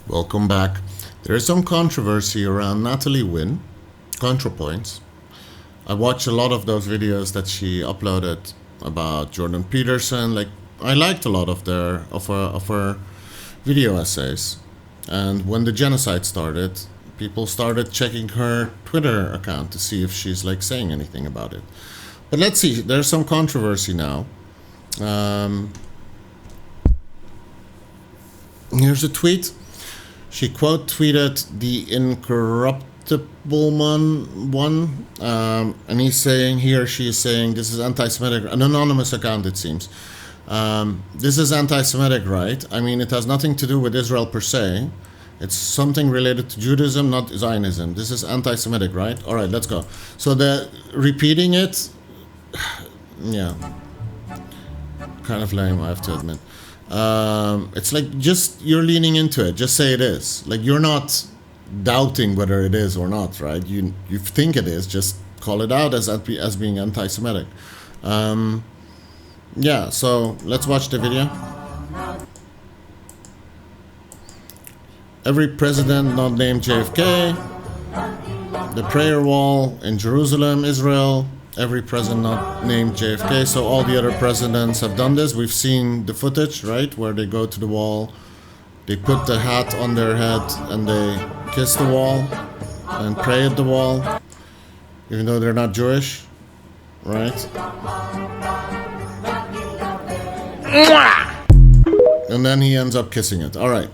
Welcome back. There is some controversy around Natalie Wynn, ContraPoints. I watched a lot of those videos that she uploaded about Jordan Peterson. I liked a lot of her video essays. And when the genocide started, people started checking her Twitter account to see if she's saying anything about it. But let's see. There's some controversy now. Here's a tweet. She quote tweeted the incorruptible one, and he or she is saying this is anti-Semitic, an anonymous account it seems. This is anti-Semitic, right? I mean, it has nothing to do with Israel per se. It's something related to Judaism, not Zionism. This is anti-Semitic, right? All right, let's go. So the repeating it, yeah, kind of lame, I have to admit. It's just you're leaning into it. Just say it is. You're not doubting whether it is or not, right? You think it is. Just call it out as being anti-Semitic. Yeah. So let's watch the video. Every president not named JFK. The prayer wall in Jerusalem, Israel. Every president not named JFK, so all the other presidents have done this. We've seen the footage, right, where they go to the wall, they put the hat on their head, and they kiss the wall and pray at the wall, even though they're not Jewish, right? And then he ends up kissing it. All right,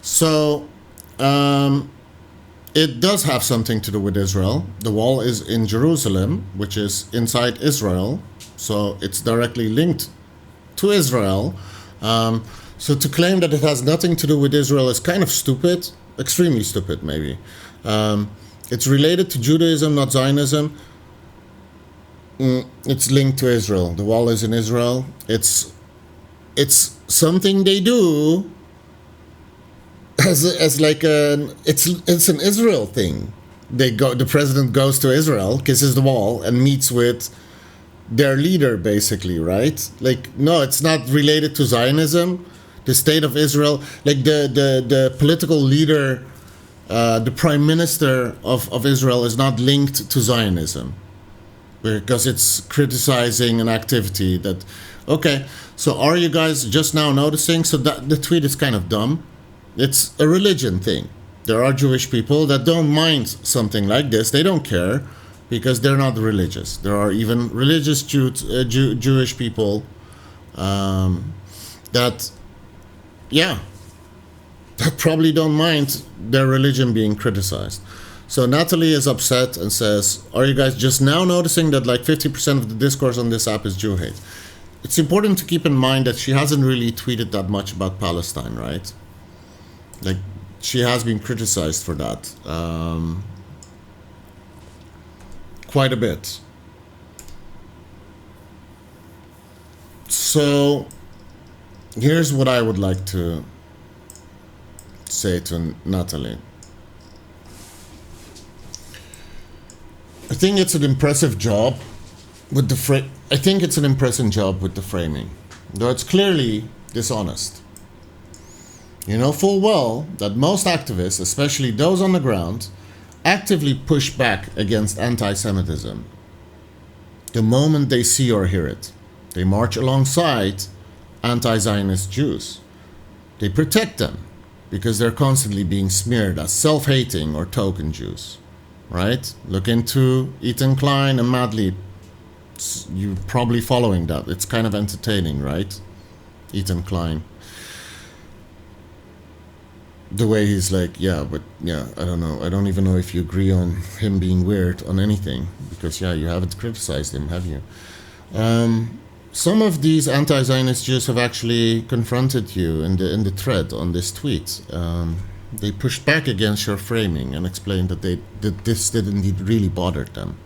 so it does have something to do with Israel. The wall is in Jerusalem, which is inside Israel, so it's directly linked to Israel. So to claim that it has nothing to do with Israel is kind of stupid, extremely stupid maybe. It's related to Judaism, not Zionism. It's linked to Israel. The wall is in Israel. It's something they do it's an Israel thing. The president goes to Israel, kisses the wall, and meets with their leader, basically, right? No, it's not related to Zionism. The state of Israel, the political leader, the prime minister of Israel is not linked to Zionism because it's criticizing an activity that. Okay, so are you guys just now noticing? So that the tweet is kind of dumb. It's a religion thing. There are Jewish people that don't mind something like this. They don't care because they're not religious. There are even religious Jewish people that probably don't mind their religion being criticized. So Natalie is upset and says, are you guys just now noticing that 50% of the discourse on this app is Jew hate? It's important to keep in mind that she hasn't really tweeted that much about Palestine, right? She has been criticized for that quite a bit. So here's what I would like to say to Natalie. I think it's an impressive job with the framing, though it's clearly dishonest. You know full well that most activists, especially those on the ground, actively push back against anti-Semitism the moment they see or hear it. They march alongside anti-Zionist Jews. They protect them because they're constantly being smeared as self-hating or token Jews, right? Look into Ethan Klein and Madlib. You're probably following that. It's kind of entertaining, right? Ethan Klein. The way he's I don't know. I don't even know if you agree on him being weird on anything, because you haven't criticized him, have you? Some of these anti-Zionist Jews have actually confronted you in the thread on this tweet. They pushed back against your framing and explained that this didn't really bother them,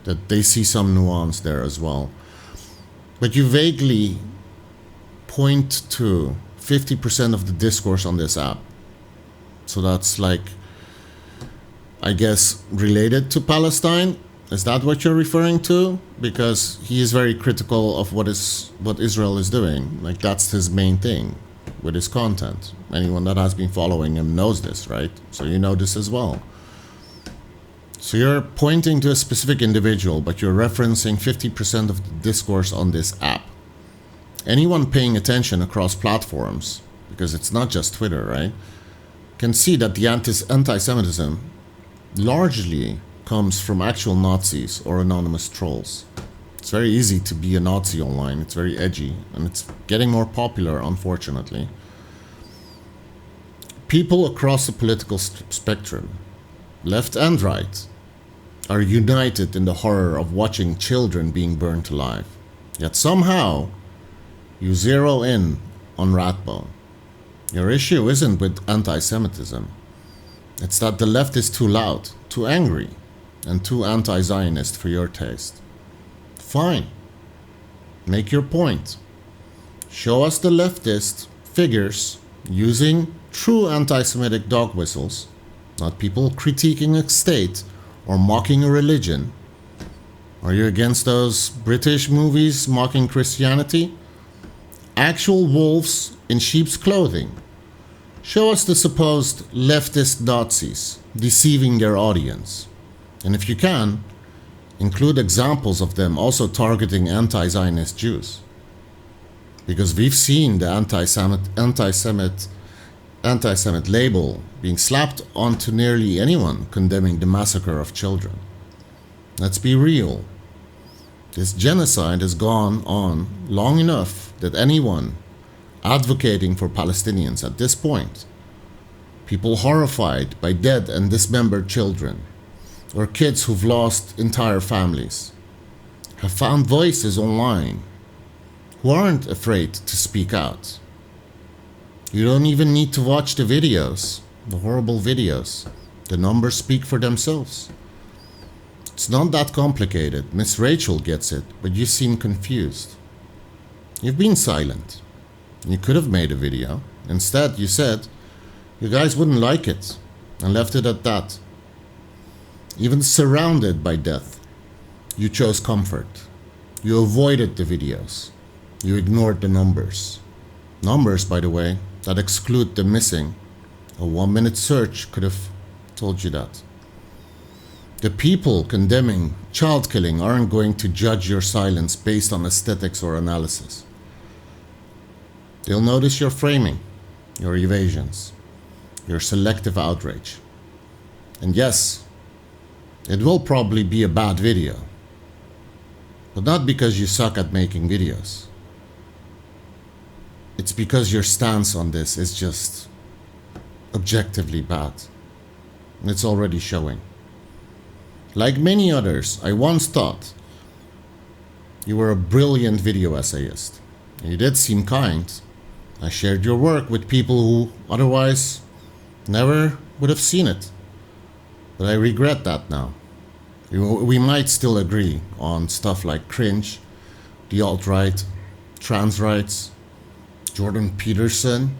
that they see some nuance there as well. But you vaguely point to 50% of the discourse on this app. So that's I guess, related to Palestine. Is that what you're referring to? Because he is very critical of what Israel is doing. That's his main thing. with his content. Anyone that has been following him knows this, right? So you know this as well. So you're pointing to a specific individual, but you're referencing 50% of the discourse on this app. Anyone paying attention across platforms, because it's not just Twitter, right, can see that the anti-Semitism largely comes from actual Nazis or anonymous trolls. It's very easy to be a Nazi online. It's very edgy, and it's getting more popular, unfortunately. People across the political spectrum, left and right, are united in the horror of watching children being burnt alive. Yet somehow, you zero in on Ratbone. Your issue isn't with anti-Semitism. It's that the left is too loud, too angry, and too anti-Zionist for your taste. Fine. Make your point. Show us the leftist figures using true anti-Semitic dog whistles, not people critiquing a state or mocking a religion. Are you against those British movies mocking Christianity? Actual wolves in sheep's clothing. Show us the supposed leftist Nazis deceiving their audience. And if you can, include examples of them also targeting anti-Zionist Jews. Because we've seen the anti-Semit label being slapped onto nearly anyone condemning the massacre of children. Let's be real. This genocide has gone on long enough that anyone advocating for Palestinians at this point, people horrified by dead and dismembered children, or kids who've lost entire families, have found voices online who aren't afraid to speak out. You don't even need to watch the videos, the horrible videos. The numbers speak for themselves. It's not that complicated. Miss Rachel gets it, but you seem confused. You've been silent. You could have made a video. Instead, you said you guys wouldn't like it and left it at that. Even surrounded by death, you chose comfort. You avoided the videos. You ignored the numbers. Numbers, by the way, that exclude the missing. A 1-minute search could have told you that. The people condemning child killing aren't going to judge your silence based on aesthetics or analysis. They'll notice your framing, your evasions, your selective outrage. And yes, it will probably be a bad video, but not because you suck at making videos. It's because your stance on this is just objectively bad. And it's already showing. Like many others, I once thought you were a brilliant video essayist. You did seem kind. I shared your work with people who otherwise never would have seen it. But I regret that now. We might still agree on stuff like Cringe, the alt-right, trans rights, Jordan Peterson,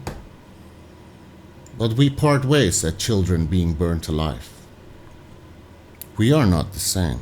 but we part ways at children being burnt alive. We are not the same.